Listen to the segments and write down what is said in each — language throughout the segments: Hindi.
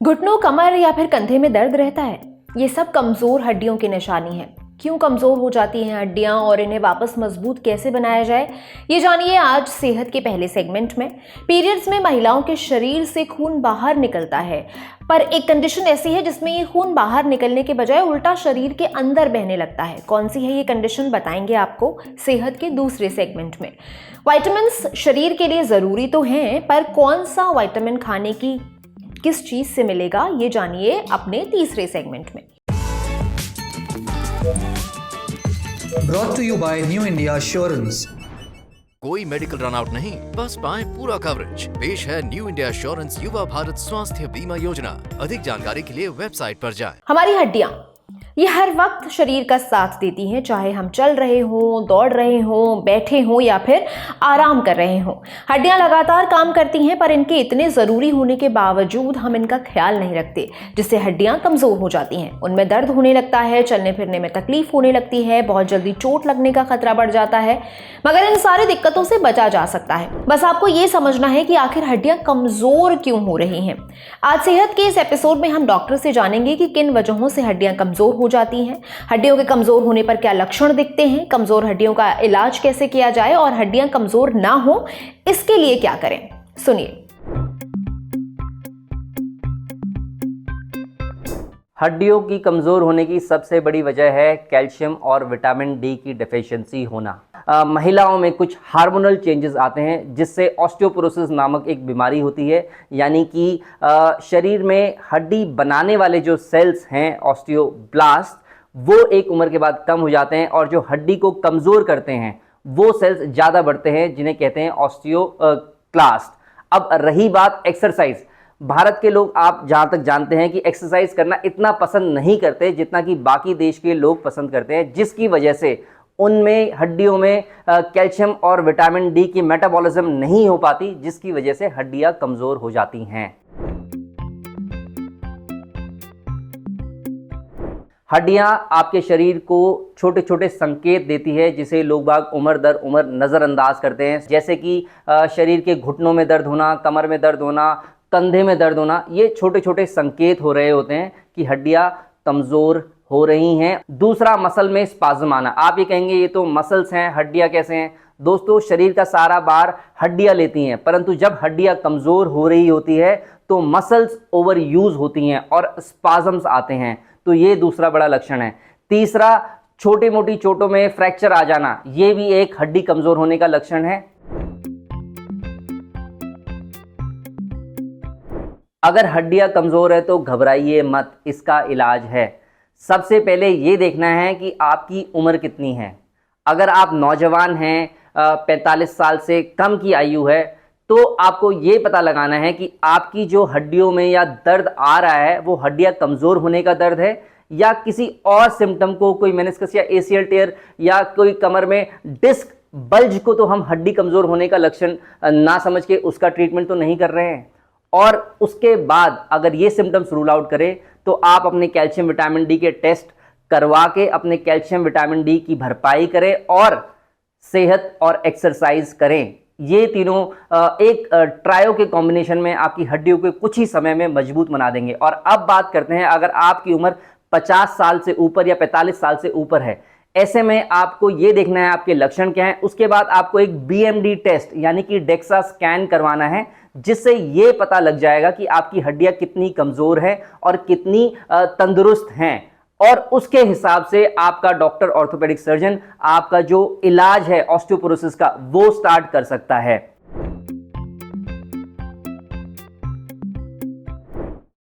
घुटनों, कमर या फिर कंधे में दर्द रहता है, ये सब कमजोर हड्डियों की निशानी है। क्यों कमजोर हो जाती हैं हड्डियां और इन्हें वापस मजबूत कैसे बनाया जाए, ये जानिए आज सेहत के पहले सेगमेंट में। पीरियड्स में महिलाओं के शरीर से खून बाहर निकलता है, पर एक कंडीशन ऐसी है जिसमें ये खून बाहर निकलने के बजाय उल्टा शरीर के अंदर बहने लगता है। कौन सी है ये कंडीशन, बताएंगे आपको सेहत के दूसरे सेगमेंट में। विटामिन्स शरीर के लिए जरूरी तो हैं, पर कौन सा विटामिन खाने की किस चीज से मिलेगा, ये जानिए अपने तीसरे सेगमेंट में। Brought to you by New India Assurance। कोई मेडिकल रन आउट नहीं, बस पाएं पूरा कवरेज। पेश है न्यू इंडिया एश्योरेंस युवा भारत स्वास्थ्य बीमा योजना। अधिक जानकारी के लिए वेबसाइट पर जाएं। हमारी हड्डियां ये हर वक्त शरीर का साथ देती हैं, चाहे हम चल रहे हों, दौड़ रहे हों, बैठे हों या फिर आराम कर रहे हों। हड्डियां लगातार काम करती हैं, पर इनके इतने ज़रूरी होने के बावजूद हम इनका ख्याल नहीं रखते, जिससे हड्डियां कमज़ोर हो जाती हैं। उनमें दर्द होने लगता है, चलने फिरने में तकलीफ होने लगती है, बहुत जल्दी चोट लगने का खतरा बढ़ जाता है। मगर इन सारी दिक्कतों से बचा जा सकता है, बस आपको ये समझना है कि आखिर हड्डियां कमज़ोर क्यों हो रही हैं। आज सेहत के इस एपिसोड में हम डॉक्टर से जानेंगे कि किन वजहों से हड्डियां कमज़ोर हो जाती हैं, हड्डियों के कमजोर होने पर क्या लक्षण दिखते हैं, कमजोर हड्डियों का इलाज कैसे किया जाए और हड्डियां कमजोर ना हो इसके लिए क्या करें, सुनिए। हड्डियों की कमज़ोर होने की सबसे बड़ी वजह है कैल्शियम और विटामिन डी की डेफिशिएंसी होना। महिलाओं में कुछ हार्मोनल चेंजेस आते हैं जिससे ऑस्टियोपोरोसिस नामक एक बीमारी होती है, यानी कि शरीर में हड्डी बनाने वाले जो सेल्स हैं ऑस्टियोब्लास्ट, वो एक उम्र के बाद कम हो जाते हैं और जो हड्डी को कमज़ोर करते हैं वो सेल्स ज़्यादा बढ़ते हैं, जिन्हें कहते हैं ऑस्टियोक्लास्ट। अब रही बात एक्सरसाइज, भारत के लोग आप जहां तक जानते हैं कि एक्सरसाइज करना इतना पसंद नहीं करते जितना कि बाकी देश के लोग पसंद करते हैं, जिसकी वजह से उनमें हड्डियों में कैल्शियम और विटामिन डी की मेटाबॉलिज्म नहीं हो पाती, जिसकी वजह से हड्डियां कमज़ोर हो जाती हैं। हड्डियां आपके शरीर को छोटे छोटे संकेत देती है जिसे लोग बाग उम्र दर उम्र नज़रअंदाज करते हैं, जैसे कि शरीर के घुटनों में दर्द होना, कमर में दर्द होना, कंधे में दर्द होना। ये छोटे छोटे संकेत हो रहे होते हैं कि हड्डियां कमज़ोर हो रही हैं। दूसरा, मसल में स्पाज्म आना। आप ये कहेंगे ये तो मसल्स हैं, हड्डियां कैसे हैं? दोस्तों, शरीर का सारा भार हड्डियां लेती हैं, परंतु जब हड्डियां कमज़ोर हो रही होती है तो मसल्स ओवर यूज होती हैं और स्पाज्म्स आते हैं, तो ये दूसरा बड़ा लक्षण है। तीसरा, छोटी मोटी चोटों में फ्रैक्चर आ जाना, ये भी एक हड्डी कमज़ोर होने का लक्षण है। अगर हड्डियां कमज़ोर है तो घबराइए मत, इसका इलाज है। सबसे पहले ये देखना है कि आपकी उम्र कितनी है। अगर आप नौजवान हैं, 45 साल से कम की आयु है, तो आपको ये पता लगाना है कि आपकी जो हड्डियों में या दर्द आ रहा है वो हड्डियां कमज़ोर होने का दर्द है या किसी और सिम्टम को, कोई मेनिस्कस या एसीएल टेयर या कोई कमर में डिस्क बल्ज को तो हम हड्डी कमज़ोर होने का लक्षण ना समझ के उसका ट्रीटमेंट तो नहीं कर रहे हैं। और उसके बाद अगर ये सिम्टम्स रूल आउट करें तो आप अपने कैल्शियम विटामिन डी के टेस्ट करवा के अपने कैल्शियम विटामिन डी की भरपाई करें और सेहत और एक्सरसाइज करें। ये तीनों एक ट्रायो के कॉम्बिनेशन में आपकी हड्डियों को कुछ ही समय में मजबूत बना देंगे। और अब बात करते हैं, अगर आपकी उम्र 50 साल से ऊपर या 45 साल से ऊपर है, ऐसे में आपको ये देखना है आपके लक्षण क्या हैं। उसके बाद आपको एक बीएमडी टेस्ट यानी कि डेक्सा स्कैन करवाना है, जिससे ये पता लग जाएगा कि आपकी हड्डियां कितनी कमज़ोर हैं और कितनी तंदुरुस्त हैं, और उसके हिसाब से आपका डॉक्टर ऑर्थोपेडिक सर्जन आपका जो इलाज है ऑस्टियोपोरोसिस का वो स्टार्ट कर सकता है।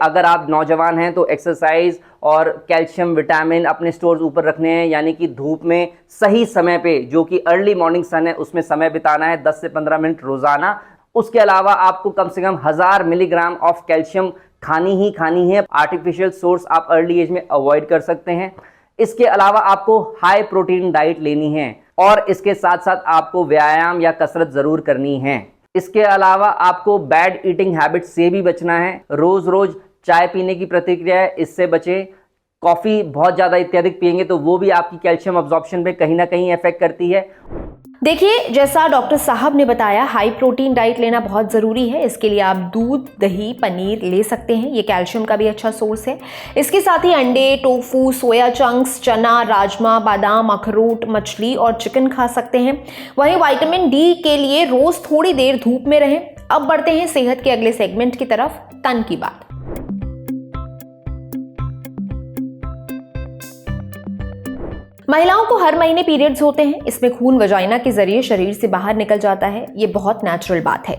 अगर आप नौजवान हैं तो एक्सरसाइज और कैल्शियम विटामिन अपने स्टोर्स ऊपर रखने हैं, यानी कि धूप में सही समय पे, जो कि अर्ली मॉर्निंग सन है, उसमें समय बिताना है 10 से 15 मिनट रोजाना। उसके अलावा आपको कम से कम 1000 मिलीग्राम ऑफ कैल्शियम खानी ही खानी है। आर्टिफिशियल सोर्स आप अर्ली एज में अवॉइड कर सकते हैं। इसके अलावा आपको हाई प्रोटीन डाइट लेनी है और इसके साथ साथ आपको व्यायाम या कसरत जरूर करनी है। इसके अलावा आपको बैड ईटिंग हैबिट से भी बचना है। रोज रोज चाय पीने की प्रतिक्रिया है, इससे बचें। कॉफ़ी बहुत ज़्यादा इत्यादि पिएंगे तो वो भी आपकी कैल्शियम अब्जॉर्प्शन पे कहीं ना कहीं इफेक्ट करती है। देखिए, जैसा डॉक्टर साहब ने बताया, हाई प्रोटीन डाइट लेना बहुत ज़रूरी है। इसके लिए आप दूध, दही, पनीर ले सकते हैं। ये कैल्शियम का भी अच्छा सोर्स है। इसके साथ ही अंडे, टोफू, सोया चंक्स, चना, राजमा, बादाम, अखरोट, मछली और चिकन खा सकते हैं। वहीं विटामिन डी के लिए रोज़ थोड़ी देर धूप में रहें। अब बढ़ते हैं सेहत के अगले सेगमेंट की तरफ, तन की बात। महिलाओं को हर महीने पीरियड्स होते हैं। इसमें खून वजाइना के जरिए शरीर से बाहर निकल जाता है। ये बहुत नेचुरल बात है।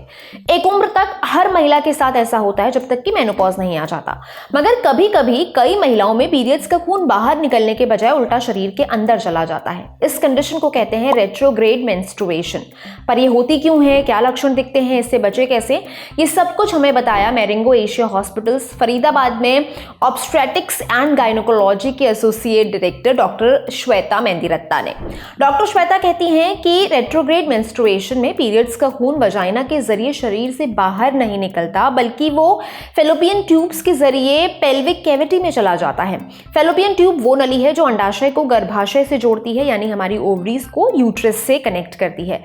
एक उम्र तक हर महिला के साथ ऐसा होता है, जब तक कि मेनोपॉज नहीं आ जाता। मगर कभी कभी कई महिलाओं में पीरियड्स का खून बाहर निकलने के बजाय उल्टा शरीर के अंदर चला जाता है। इस कंडीशन को कहते हैं रेट्रोग्रेड मेंस्ट्रुएशन। पर ये होती क्यों है, क्या लक्षण दिखते हैं, इससे बचे कैसे, ये सब कुछ हमें बताया मैरिंगो एशिया हॉस्पिटल्स फरीदाबाद में ऑब्स्ट्रेटिक्स एंड गायनोकोलॉजी के associate director doctor Shweta Mendiratta ने। डॉक्टर श्वेता कहती हैं कि रेट्रोग्रेड मेंस्ट्रुएशन में पीरियड्स का खून वजाइना के जरिए शरीर से बाहर नहीं निकलता, बल्कि वो फेलोपियन ट्यूब्स के जरिए पेल्विक कैविटी में चला जाता है। फेलोपियन ट्यूब वो नली है जो अंडाशय को गर्भाशय से जोड़ती है, यानी हमारी ओवरीज को यूट्रस से कनेक्ट करती है।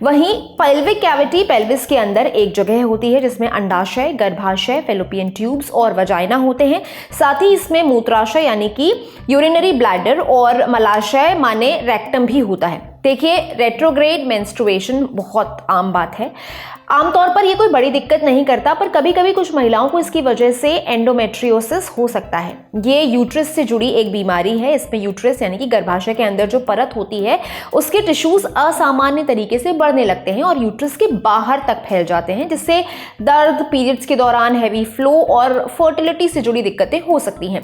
वहीं पेल्विक कैविटी पेल्विस के अंदर एक जगह होती है जिसमें अंडाशय, गर्भाशय, फेलोपियन ट्यूब्स और वजाइना होते हैं। साथ ही इसमें मूत्राशय यानी कि यूरिनरी ब्लैडर और मलाशय माने रेक्टम भी होता है। देखिए, रेट्रोग्रेड मेंस्ट्रुएशन बहुत आम बात है। आमतौर पर ये कोई बड़ी दिक्कत नहीं करता, पर कभी कभी कुछ महिलाओं को इसकी वजह से एंडोमेट्रियोसिस हो सकता है। ये यूट्रस से जुड़ी एक बीमारी है। इसमें यूट्रस यानी कि गर्भाशय के अंदर जो परत होती है, उसके टिश्यूज असामान्य तरीके से बढ़ने लगते हैं और यूट्रस के बाहर तक फैल जाते हैं, जिससे दर्द, पीरियड्स के दौरान हैवी फ्लो और फर्टिलिटी से जुड़ी दिक्कतें हो सकती हैं।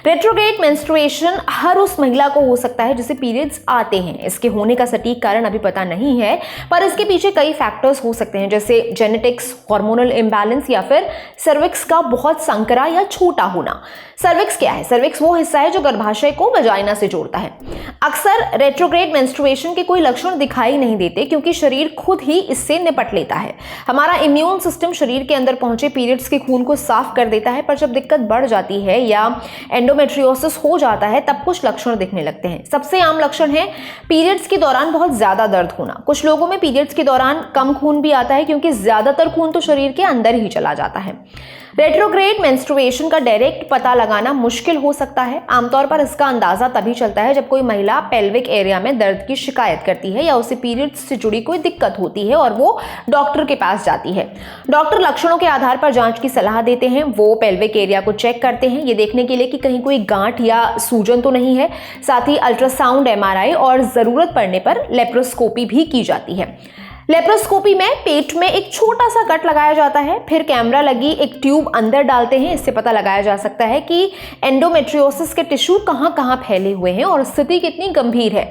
रेट्रोग्रेड मेंस्ट्रुएशन हर उस महिला को हो सकता है जिसे पीरियड्स आते हैं। इसके होने का सटीक कारण अभी पता नहीं है, पर इसके पीछे कई फैक्टर्स हो सकते हैं, जैसे जेनेटिक्स, हार्मोनल इंबैलेंस या फिर सर्विक्स का बहुत संकरा या छोटा होना। सर्विक्स क्या है? सर्विक्स वो हिस्सा है जो गर्भाशय को वजाइना से जोड़ता है। अक्सर रेट्रोग्रेड मेंस्ट्रुएशन के कोई लक्षण दिखाई नहीं देते, क्योंकि शरीर खुद ही इससे निपट लेता है। हमारा इम्यून सिस्टम शरीर के अंदर पहुंचे पीरियड्स के खून को साफ कर देता है, पर जब दिक्कत बढ़ जाती है या एंडोमेट्रियोसिस हो जाता है, तब कुछ लक्षण दिखने लगते हैं। सबसे आम लक्षण है पीरियड्स के दौरान बहुत ज्यादा दर्द होना। कुछ लोगों में पीरियड्स के दौरान कम खून भी आता है, क्योंकि ज्यादातर खून तो शरीर के अंदर ही चला जाता है। रेट्रोग्रेड मेंस्ट्रुएशन का डायरेक्ट पता लगाना मुश्किल हो सकता है। आमतौर पर इसका अंदाजा तभी चलता है जब कोई महिला पेल्विक एरिया में दर्द की शिकायत करती है या उसे पीरियड्स से जुड़ी कोई दिक्कत होती है और वो डॉक्टर के पास जाती है। डॉक्टर लक्षणों के आधार पर जांच की सलाह देते हैं। वो पेल्विक एरिया को चेक करते हैं, ये देखने के लिए कि कहीं कोई गांठ या सूजन तो नहीं है। साथ ही अल्ट्रासाउंड, एमआरआई और जरूरत पड़ने पर लेप्रोस्कोपी भी की जाती है। लेप्रोस्कोपी में पेट में एक छोटा सा कट लगाया जाता है, फिर कैमरा लगी एक ट्यूब अंदर डालते हैं। इससे पता लगाया जा सकता है कि एंडोमेट्रियोसिस के टिश्यू कहां कहां फैले हुए हैं और स्थिति कितनी गंभीर है।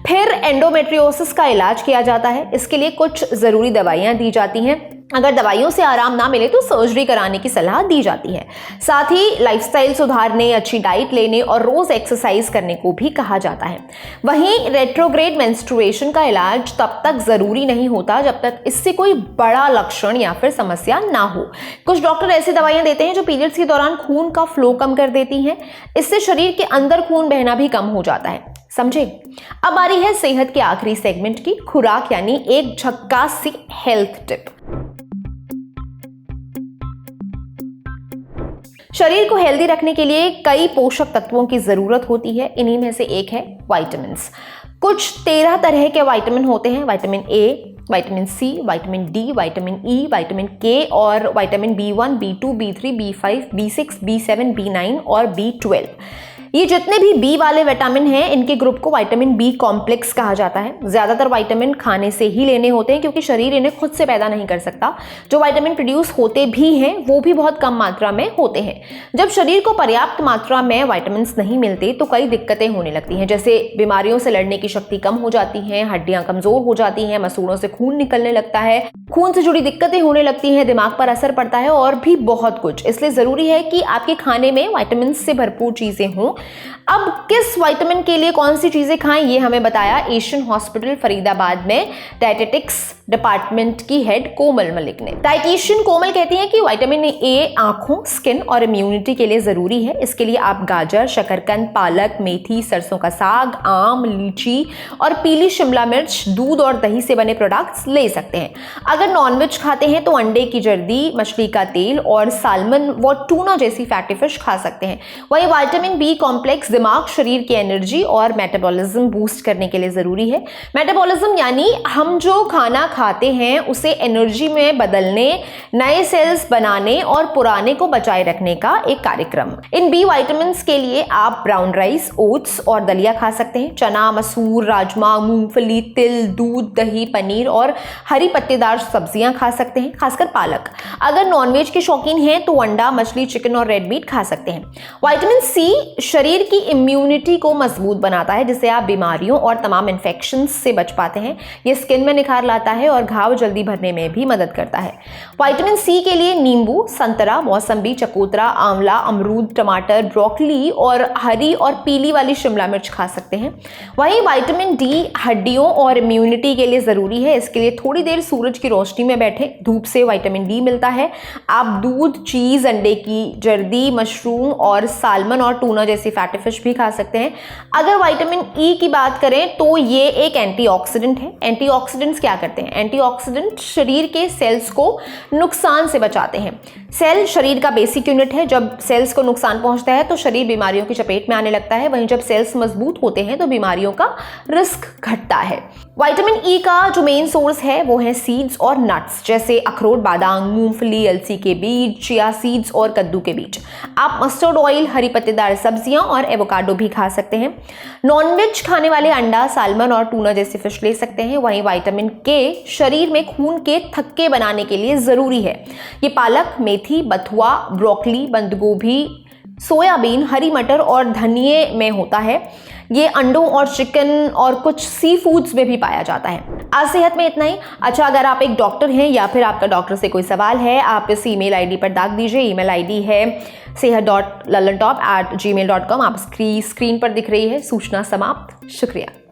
फिर एंडोमेट्रियोसिस का इलाज किया जाता है। इसके लिए कुछ जरूरी दवाइयां दी जाती हैं। अगर दवाइयों से आराम ना मिले तो सर्जरी कराने की सलाह दी जाती है। साथ ही लाइफस्टाइल सुधारने, अच्छी डाइट लेने और रोज एक्सरसाइज करने को भी कहा जाता है। वहीं रेट्रोग्रेड मेंस्ट्रुएशन का इलाज तब तक जरूरी नहीं होता जब तक इससे कोई बड़ा लक्षण या फिर समस्या ना हो। कुछ डॉक्टर ऐसी दवाइयां देते हैं जो पीरियड्स के दौरान खून का फ्लो कम कर देती हैं। इससे शरीर के अंदर खून बहना भी कम हो जाता है। समझे? अब बारी है सेहत के आखिरी सेगमेंट की, खुराक, यानी एक झक्कास सी हेल्थ टिप। शरीर को हेल्दी रखने के लिए कई पोषक तत्वों की जरूरत होती है। इन्हीं में से एक है विटामिन्स। कुछ 13 तरह के विटामिन होते हैं। Vitamin A, vitamin C, vitamin D, vitamin E, vitamin K और vitamin B1, B2, B3, B5, B6, B7, B9 और B12। ये जितने भी बी वाले विटामिन हैं, इनके ग्रुप को विटामिन बी कॉम्प्लेक्स कहा जाता है। ज्यादातर विटामिन खाने से ही लेने होते हैं, क्योंकि शरीर इन्हें खुद से पैदा नहीं कर सकता। जो विटामिन प्रोड्यूस होते भी हैं वो भी बहुत कम मात्रा में होते हैं। जब शरीर को पर्याप्त मात्रा में विटामिन नहीं मिलते तो कई दिक्कतें होने लगती हैं, जैसे बीमारियों से लड़ने की शक्ति कम हो जाती है, हड्डियां कमजोर हो जाती हैं, मसूड़ों से खून निकलने लगता है, खून से जुड़ी दिक्कतें होने लगती हैं, दिमाग पर असर पड़ता है और भी बहुत कुछ। इसलिए जरूरी है कि आपके खाने में विटामिन से भरपूर चीजें हों, अब किस विटामिन के लिए कौन सी चीज़ें खाएं, ये हमें बताया एशियन हॉस्पिटल फरीदाबाद में डायटेटिक्स डिपार्टमेंट की हेड कोमल मलिक ने। डाइटिशियन कोमल कहती हैं कि विटामिन ए आंखों, स्किन और इम्यूनिटी के लिए ज़रूरी है। इसके लिए आप गाजर, शकरकंद, पालक, मेथी, सरसों का साग, आम, लीची और पीली शिमला मिर्च, दूध और दही से बने प्रोडक्ट्स ले सकते हैं। अगर नॉनवेज खाते हैं तो अंडे की जर्दी, मछली का तेल और साल्मन व टूना जैसी फैटी फिश खा सकते हैं। वहीं विटामिन बी कॉम्प्लेक्स दिमाग, शरीर की एनर्जी और मेटाबॉलिज्म बूस्ट करने के लिए ज़रूरी है। मेटाबॉलिज्म यानी हम जो खाना खाते हैं उसे एनर्जी में बदलने, नए सेल्स बनाने और पुराने को बचाए रखने का एक कार्यक्रम। इन बी विटामिन्स के लिए आप ब्राउन राइस, ओट्स और दलिया खा सकते हैं। चना, मसूर, राजमा, मूंगफली, तिल, दूध, दही, पनीर और हरी पत्तेदार सब्जियां खा सकते हैं, खासकर पालक। अगर नॉनवेज के शौकीन हैं तो अंडा, मछली, चिकन और रेड मीट खा सकते हैं। विटामिन सी शरीर की इम्यूनिटी को मजबूत बनाता है, जिससे आप बीमारियों और तमाम इन्फेक्शंस से बच पाते हैं। ये स्किन में निखार लाता है और घाव जल्दी भरने में भी मदद करता है। विटामिन सी के लिए नींबू, संतरा, मौसम्बी, चकोतरा, आंवला, अमरूद, टमाटर, ब्रोकली और हरी और पीली वाली शिमला मिर्च खा सकते हैं। वहीं विटामिन डी हड्डियों और इम्यूनिटी के लिए ज़रूरी है। इसके लिए थोड़ी देर सूरज की रोशनी में बैठे, धूप से विटामिन डी मिलता है। आप दूध, चीज़, अंडे की जर्दी, मशरूम और साल्मन और टूना जैसी फैटी फिश भी खा सकते हैं। अगर विटामिन ई की बात करें तो ये एक एंटीऑक्सीडेंट है। एंटीऑक्सीडेंट्स क्या करते हैं? एंटीऑक्सीडेंट शरीर के सेल्स को नुकसान से बचाते हैं। सेल शरीर का बेसिक यूनिट है। जब सेल्स को नुकसान पहुंचता है तो शरीर बीमारियों की चपेट में आने लगता है। वहीं जब सेल्स मजबूत होते हैं तो बीमारियों का रिस्क घटता है। विटामिन ई का जो मेन सोर्स है वो है सीड्स और नट्स, जैसे अखरोट, बादाम, मूंगफली, अलसी के बीज, चिया सीड्स और कद्दू के बीज। आप मस्टर्ड ऑयल, हरी पत्तेदार सब्जियां और एवोकाडो भी खा सकते हैं। नॉनवेज खाने वाले अंडा, साल्मन और टूना जैसी फिश ले सकते हैं। वहीं विटामिन के शरीर में खून के थक्के बनाने के लिए ज़रूरी है। ये पालक, मेथी, बथुआ, ब्रोकली, बंद गोभी, सोयाबीन, हरी मटर और धनिये में होता है। ये अंडों और चिकन और कुछ सी फूड्स में भी पाया जाता है। आज सेहत में इतना ही। अच्छा, अगर आप एक डॉक्टर हैं या फिर आपका डॉक्टर से कोई सवाल है, आप इस ईमेल आईडी पर दाग दीजिए। ईमेल आईडी है sehat.lalantop@gmail.com। आप स्क्रीन पर दिख रही है। सूचना समाप्त। शुक्रिया।